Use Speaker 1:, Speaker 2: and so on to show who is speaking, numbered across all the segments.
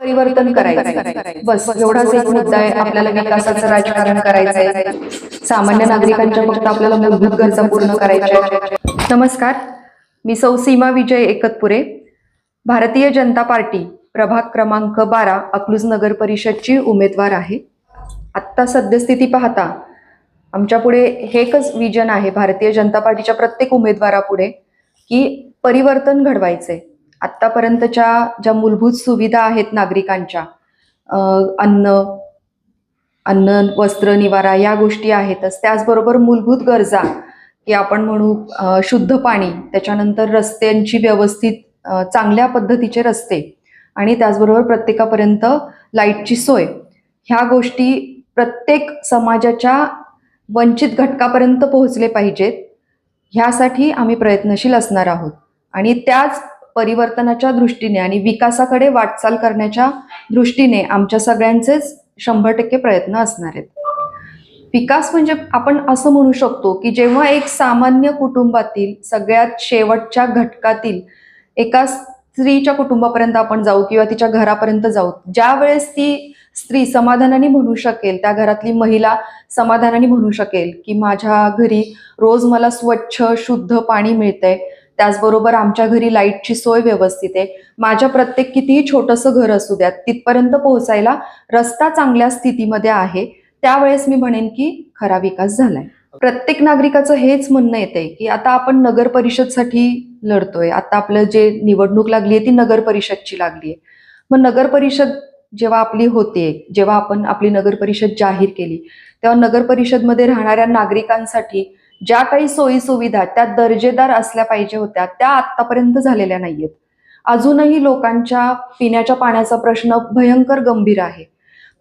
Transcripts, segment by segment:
Speaker 1: परिवर्तन करायचं, बस एवढाच एक मुद्दा आहे. आपल्याला विकासाचं राजकारण करायचं आहे. सामान्य नागरिकांच्या फक्त आपल्याला मूलभूत गरजा पूर्ण करायच्या आहेत. नमस्कार, मी सौ सीमा विजय एकतपुरे, भारतीय जनता पार्टी प्रभाग क्रमांक 12 अकलूज नगर परिषदची उमेदवार आहे. आत्ता सद्यस्थिती पाहता आमच्या पुढे हे एकच विजन आहे भारतीय जनता पार्टीच्या प्रत्येक उमेदवारापुढे, की परिवर्तन घडवायचंय. आत्तापर्यंतच्या ज्या मूलभूत सुविधा आहेत नागरिकांच्या, अन्न वस्त्र निवारा या गोष्टी आहेतच, त्याचबरोबर मूलभूत गरजा की आपण म्हणू शुद्ध पाणी, त्याच्यानंतर रस्त्यांची व्यवस्थित चांगल्या पद्धतीचे रस्ते आणि त्याचबरोबर प्रत्येकापर्यंत लाईटची सोय, ह्या गोष्टी प्रत्येक समाजाच्या वंचित घटकापर्यंत पोहोचले पाहिजेत. ह्यासाठी आम्ही प्रयत्नशील असणार आहोत आणि त्याच परिवर्तनाच्या दृष्टीने आणि विकासाकडे वाटचाल करण्याच्या दृष्टीने आमच्या सगळ्यांचेच 100% प्रयत्न असणार आहेत. विकास म्हणजे आपण असं म्हणू शकतो की जेव्हा एक सामान्य कुटुंबातील सगळ्यात शेवटच्या घटकातील एका स्त्रीच्या कुटुंबापर्यंत आपण जाऊ किंवा तिच्या घरापर्यंत जाऊ, ज्या वेळेस ती स्त्री समाधानाने म्हणू शकेल, त्या घरातली महिला समाधानाने म्हणू शकेल की माझ्या घरी रोज मला स्वच्छ शुद्ध पाणी मिळतंय, त्याचबरोबर आमच्या घरी लाईटची सोय व्यवस्थित आहे, माझ्या प्रत्येक कितीही छोटंसं घर असू द्यात तिथपर्यंत पोहोचायला रस्ता चांगल्या स्थितीमध्ये आहे, त्यावेळेस मी म्हणेन की खरा विकास झालाय. प्रत्येक नागरिकाचं हेच म्हणणं येतंय की आता आपण नगर परिषदसाठी लढतोय. आता आपलं जे निवडणूक लागली आहे ती नगर परिषदची लागली आहे. मग नगर परिषद जेव्हा आपली होते, जेव्हा आपण आपली नगर परिषद जाहीर केली, तेव्हा नगर परिषदमध्ये राहणाऱ्या नागरिकांसाठी ज्या काही सोयी सुविधा त्या दर्जेदार असल्या पाहिजे होत्या, त्या आतापर्यंत झालेल्या नाहीयेत. अजूनही लोकांच्या पिण्याच्या पाण्याचा प्रश्न भयंकर गंभीर आहे.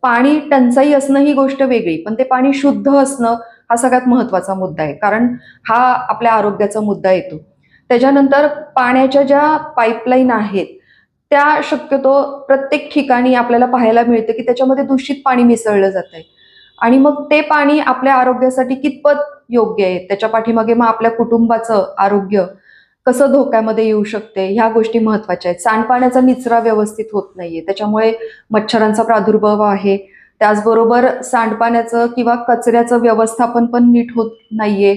Speaker 1: पाणी टंचाई असणं ही गोष्ट वेगळी, पण ते पाणी शुद्ध असणं हा सगळ्यात महत्वाचा मुद्दा आहे, कारण हा आपल्या आरोग्याचा मुद्दा येतो. त्याच्यानंतर पाण्याच्या ज्या पाईपलाईन आहेत त्या शक्यतो प्रत्येक ठिकाणी आपल्याला पाहायला मिळतं की त्याच्यामध्ये दूषित पाणी मिसळलं जात आहे आणि मग ते पाणी आपल्या आरोग्यासाठी कितपत योग्य आहे, त्याच्या पाठीमागे मग आपल्या कुटुंबाचं आरोग्य कसं धोक्यामध्ये येऊ शकते, ह्या गोष्टी महत्वाच्या आहेत. सांडपाण्याचा निचरा व्यवस्थित होत नाहीये, त्याच्यामुळे मच्छरांचा प्रादुर्भाव आहे. त्याचबरोबर सांडपाण्याचं किंवा कचऱ्याचं व्यवस्थापन पण नीट होत नाहीये.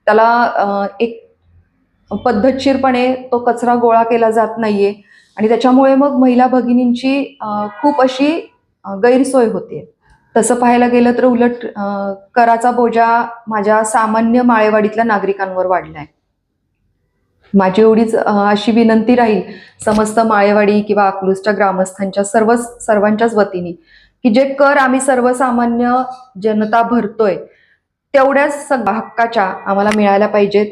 Speaker 1: त्याला एक पद्धतशीरपणे तो कचरा गोळा केला जात नाहीये आणि त्याच्यामुळे मग महिला भगिनींची खूप अशी गैरसोय होते. तसं पाहायला गेलं तर उलट कराचा बोजा माझ्या सामान्य माळेवाडीतल्या नागरिकांवर वाढलाय. माझी एवढीच अशी विनंती राहील समस्त माळेवाडी किंवा अकलूजच्या ग्रामस्थांच्या सर्वांच्याच वतीने की जे कर आम्ही सर्वसामान्य जनता भरतोय तेवढ्याच हक्काच्या आम्हाला मिळायला पाहिजेत,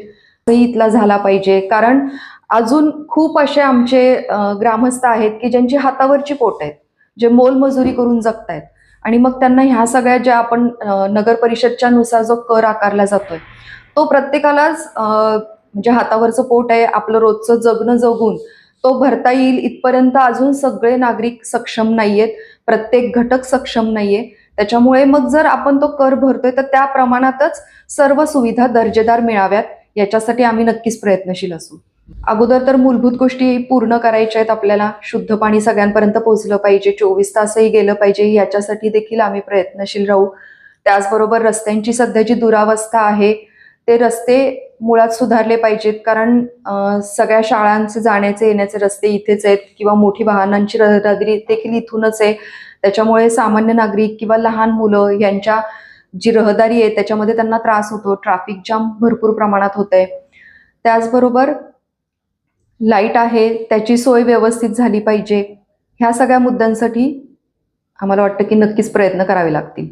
Speaker 1: इथला झाला पाहिजे. कारण अजून खूप असे आमचे ग्रामस्थ आहेत की ज्यांची हातावरची पोट आहेत, जे मोलमजुरी करून जगतायत आणि मग त्यांना ह्या सगळ्या ज्या आपण नगर परिषदच्या नुसार जो कर आकारला जातोय तो प्रत्येकालाच म्हणजे हातावरचं पोट आहे, आपलं रोजचं जगणं जगून तो भरता येईल इथपर्यंत अजून सगळे नागरिक सक्षम नाहीयेत, प्रत्येक घटक सक्षम नाहीये. त्याच्यामुळे मग जर आपण तो कर भरतोय तर त्या प्रमाणातच सर्व सुविधा दर्जेदार मिळाव्यात, याच्यासाठी आम्ही नक्कीच प्रयत्नशील असू. अगोदर तर मूलभूत गोष्टी पूर्ण करायच्या आहेत आपल्याला. शुद्ध पाणी सगळ्यांपर्यंत पोहोचलं पाहिजे, 24 तासही गेलं पाहिजे, याच्यासाठी देखील आम्ही प्रयत्नशील राहू. त्याचबरोबर रस्त्यांची सध्या जी दुरावस्था आहे ते रस्ते मुळात सुधारले पाहिजेत, कारण सगळ्या शाळांचे जाण्याचे येण्याचे रस्ते इथेच आहेत किंवा मोठी वाहनांची रहदारी देखील इथूनच आहे. त्याच्यामुळे सामान्य नागरिक किंवा लहान मुलं यांच्या जी रहदारी आहे त्याच्यामध्ये त्यांना त्रास होतो, ट्रॅफिक जाम भरपूर प्रमाणात होत आहे. त्याचबरोबर लाईट आहे त्याची सोय व्यवस्थित झाली पाहिजे. ह्या सगळ्या मुद्द्यांसाठी आम्हाला वाटतं की नक्कीच प्रयत्न करावे लागतील.